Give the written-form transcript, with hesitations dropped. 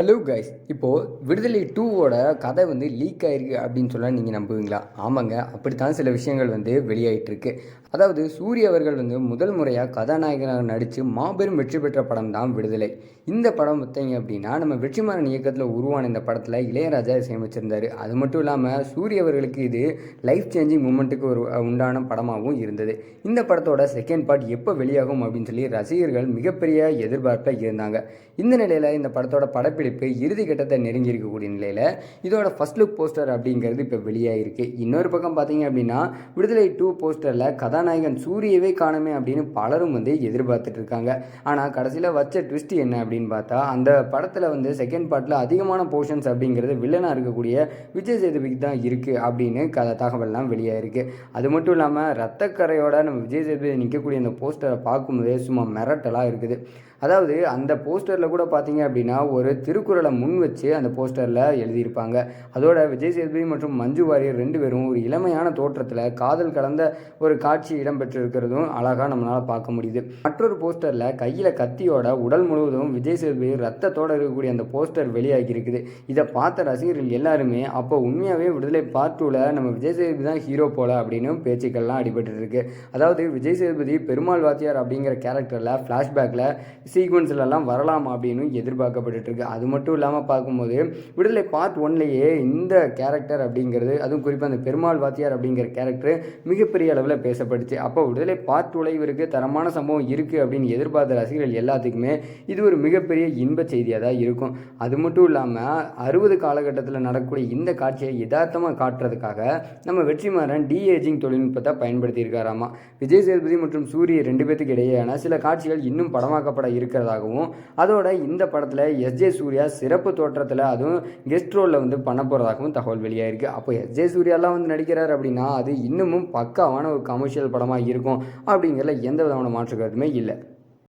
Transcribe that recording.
Hello guys, இப்போது விடுதலை 2வோட கதை லீக் ஆயிருக்கு அப்படின்னு சொல்ல நீங்கள் நம்புவீங்களா? ஆமாங்க, அப்படித்தான் சில விஷயங்கள் வெளியாகிட்டு இருக்கு. அதாவது சூரிய அவர்கள் முதல் முறையாக கதாநாயகனாக நடித்து மாபெரும் வெற்றி பெற்ற படம் தான் விடுதலை. இந்த படம் பார்த்தீங்க அப்படின்னா நம்ம வெற்றிமாறன் இயக்கத்தில் உருவான இந்த படத்தில் இளையராஜா இசையமைச்சிருந்தார். அது மட்டும் இல்லாமல் சூரிய அவர்களுக்கு இது லைஃப் சேஞ்சிங் மூமெண்ட்டுக்கு ஒரு உண்டான படமாகவும் இருந்தது. இந்த படத்தோட செகண்ட் பார்ட் எப்போ வெளியாகும் அப்படின்னு சொல்லி ரசிகர்கள் மிகப்பெரிய எதிர்பார்ப்பில் இருந்தாங்க. இந்த நிலையில் இந்த படத்தோட படப்பிடிப்பு இறுதி கட்டத்தை நெருங்கி இருக்கக்கூடிய நிலையில் இதோட ஃபர்ஸ்ட் லுக் போஸ்டர் அப்படிங்கிறது இப்போ வெளியாகிருக்கு. இன்னொரு பக்கம் பார்த்தீங்க அப்படின்னா விடுதலை 2 போஸ்டரில் கதாநாயகன் சூரியவே காணுமே அப்படின்னு பலரும் எதிர்பார்த்துட்டு இருக்காங்க. ஆனால் கடைசியில் வச்ச ட்விஸ்ட் என்ன அப்படின்னு பார்த்தா அந்த படத்தில் செகண்ட் பார்ட்டில் அதிகமான போர்ஷன்ஸ் அப்படிங்கிறது வில்லனாக இருக்கக்கூடிய விஜய் சேதுபதிக்கு தான் இருக்குது அப்படின்னு தகவல்லாம் வெளியாகிருக்கு. அது மட்டும் இல்லாமல் ரத்தக்கரையோட நம்ம விஜய் சேதுபதி நிற்கக்கூடிய அந்த போஸ்டரை பார்க்கும்போதே சும்மா மிரட்டலாக இருக்குது. அதாவது அந்த போஸ்டரில் கூட பார்த்தீங்க அப்படின்னா ஒரு திருக்குறளை முன் வச்சு அந்த போஸ்டரில் எழுதியிருப்பாங்க. அதோட விஜய் சேதுபதி மற்றும் மஞ்சு வாரியர் 2 பேரும் ஒரு இளமையான தோற்றத்தில் காதல் கலந்த ஒரு காட்சி இடம்பெற்றிருக்கிறதும் அழகாக நம்மளால் பார்க்க முடியுது. மற்றொரு போஸ்டரில் கையில் கத்தியோட உடல் முழுவதும் விஜய் சேதுபதி ரத்தத்தோடு இருக்கக்கூடிய அந்த போஸ்டர் வெளியாகி இருக்குது. இதை பார்த்த ரசிகர்கள் எல்லாருமே அப்போ உண்மையாகவே விடுதலை பார்ட் 2ல நம்ம விஜய் சேதுபதி தான் ஹீரோ போல அப்படின்னு பேச்சுக்கள்லாம் அடிபட்டு இருக்கு. அதாவது விஜய் சேதுபதி பெருமாள் வாத்தியார் அப்படிங்கிற கேரக்டரில் ஃப்ளாஷ்பேக்கில் சீக்வன்ஸ்லாம் வரலாம் அப்படின்னு எதிர்பார்க்கப்பட்டு இருக்கு. அது மட்டும் இல்லாமல் பார்க்கும்போது விடுதலை பார்ட் 1லேயே இந்த கேரக்டர் அப்படிங்கிறது, அதுவும் குறிப்பாக அந்த பெருமாள் வாத்தியார் அப்படிங்கிற கேரக்டர் மிகப்பெரிய அளவில் பேசப்பட்டுச்சு. அப்போ விடுதலை பார்ட் 2ல இவருக்கு தரமான சம்பவம் இருக்குது அப்படின்னு எதிர்பார்த்த ரசிகர்கள் எல்லாத்துக்குமே இது ஒரு மிகப்பெரிய இன்ப செய்தியாக தான் இருக்கும். அது மட்டும் இல்லாமல் 60 காலகட்டத்தில் நடக்கக்கூடிய இந்த காட்சியை யதார்த்தமாக காட்டுறதுக்காக நம்ம வெற்றிமாறன் டிஏஜிங் தொழில்நுட்பத்தை பயன்படுத்தியிருக்காராமா. விஜய் சேதுபதி மற்றும் சூரிய 2 பேத்துக்கு இடையேயான சில காட்சிகள் இன்னும் படமாக்கப்பட இருக்கிறதாகவும், அதோட இந்த படத்தில் எஸ்ஜே சூர்யா சிறப்பு தோற்றத்தில் அதுவும் கெஸ்ட் ரோலில் பண்ண போகிறதாகவும் தகவல் வெளியாயிருக்கு. அப்போ எஸ்ஜே சூர்யாலாம் நடிக்கிறார் அப்படின்னா அது இன்னமும் பக்காவான ஒரு கமர்ஷியல் படமாக இருக்கும் அப்படிங்கிறதுல எந்த விதமான மாற்று கருத்துமே இல்லை.